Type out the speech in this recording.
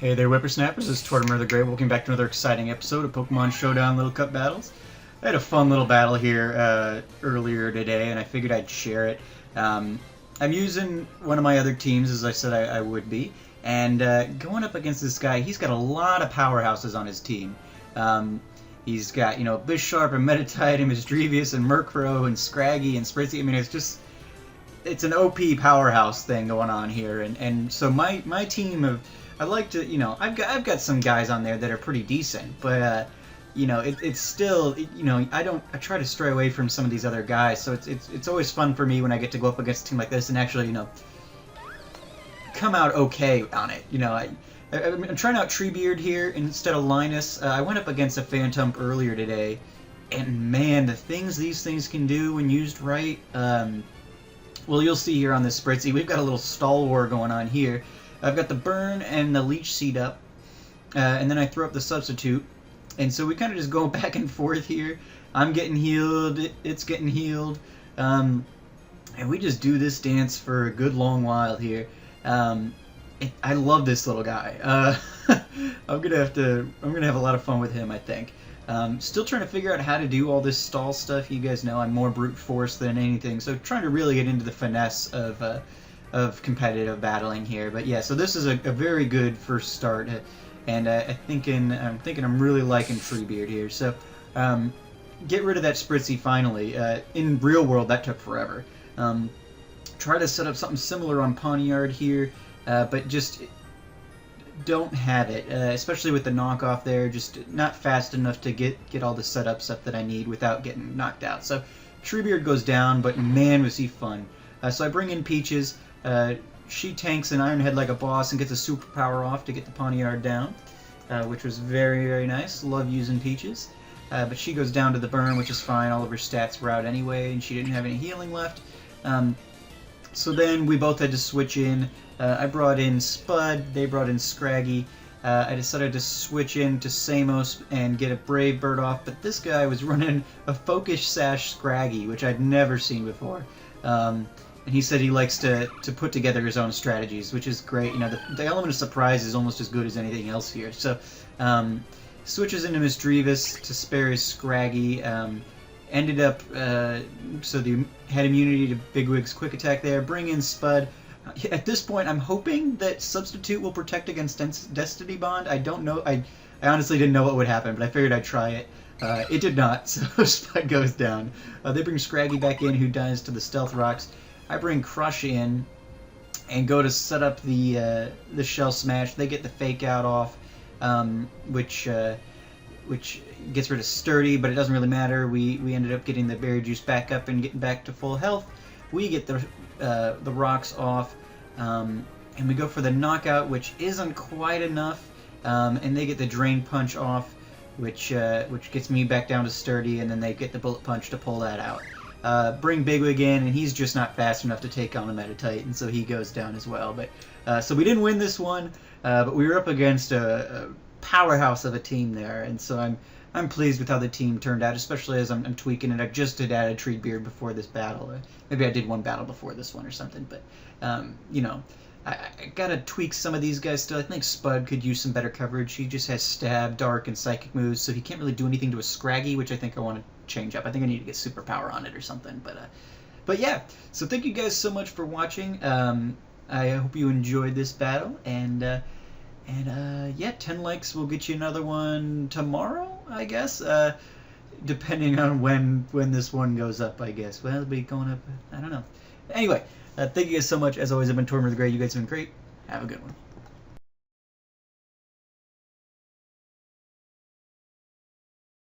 Hey there, whippersnappers. This is Tortoise the Great. Welcome back to another exciting episode of Pokemon Showdown Little Cup Battles. I had a fun little battle here earlier today, and I figured I'd share it. I'm using one of my other teams, as I said I would be, and going up against this guy. He's got a lot of powerhouses on his team. He's got, Bisharp and Meditite and Misdrevious and Murkrow and Scraggy and Spritzy. I mean, it's an OP powerhouse thing going on here, and so my team of, I like to, I've got some guys on there that are pretty decent, but it's still, I try to stray away from some of these other guys, so it's always fun for me when I get to go up against a team like this and actually, come out okay on it. I'm trying out Treebeard here instead of Linus. I went up against a Phantom earlier today, and man, the things these things can do when used right. Well, you'll see here on this Spritzy, we've got a little stall war going on here. I've got the Burn and the Leech Seed up, and then I throw up the Substitute. And so we kind of just go back and forth here. I'm getting healed, it's getting healed, and we just do this dance for a good long while here. I love this little guy. I'm gonna have a lot of fun with him, I think. Still trying to figure out how to do all this stall stuff. You guys know I'm more brute force than anything, so trying to really get into the finesse of competitive battling here. But yeah, so this is a very good first start, and I'm thinking I'm really liking Treebeard here. So get rid of that Spritzy finally. In real world, that took forever. Try to set up something similar on Pawniard here, but just don't have it, especially with the knockoff there. Just not fast enough to get all the setup stuff that I need without getting knocked out. So Treebeard goes down, but man, was he fun. So I bring in Peaches. She tanks an Iron Head like a boss and gets a superpower off to get the Pawniard down, which was very, very nice. Love using Peaches. But she goes down to the Burn, which is fine. All of her stats were out anyway, and she didn't have any healing left. So then we both had to switch in. I brought in Spud, they brought in Scraggy. I decided to switch in to Samos and get a Brave Bird off, but this guy was running a Focus Sash Scraggy, which I'd never seen before. And he said he likes to put together his own strategies, which is great. The element of surprise is almost as good as anything else here. So switches into Misdrevious to spare his Scraggy. Ended up, so they had immunity to Bigwig's quick attack there. Bring in Spud. At this point, I'm hoping that Substitute will protect against Destiny Bond. I don't know. I honestly didn't know what would happen, but I figured I'd try it. It did not, so Spud goes down. They bring Scraggy back in, who dies to the Stealth Rocks. I bring Crush in and go to set up the Shell Smash. They get the Fake Out off, which gets rid of Sturdy, but it doesn't really matter. We ended up getting the Berry Juice back up and getting back to full health. We get the rocks off, and we go for the Knockout, which isn't quite enough, and they get the Drain Punch off, which gets me back down to Sturdy, and then they get the Bullet Punch to pull that out. Bring Bigwig in, and he's just not fast enough to take on a Meditite, and so he goes down as well. But so we didn't win this one, but we were up against a powerhouse of a team there, and so I'm pleased with how the team turned out, especially as I'm tweaking it. I just had added Treebeard before this battle. Maybe I did one battle before this one or something, but I gotta tweak some of these guys still. I think Spud could use some better coverage. He just has Stab, Dark, and Psychic moves, so he can't really do anything to a Scraggy, which I think I want to change up. I think I need to get Superpower on it or something. But yeah, so thank you guys so much for watching. I hope you enjoyed this battle, and yeah, 10 likes will get you another one tomorrow, I guess, depending on when this one goes up, I guess. Well, it'll be going up, I don't know. Anyway, thank you guys so much. As always, I've been Tortoise the Great. You guys have been great. Have a good one.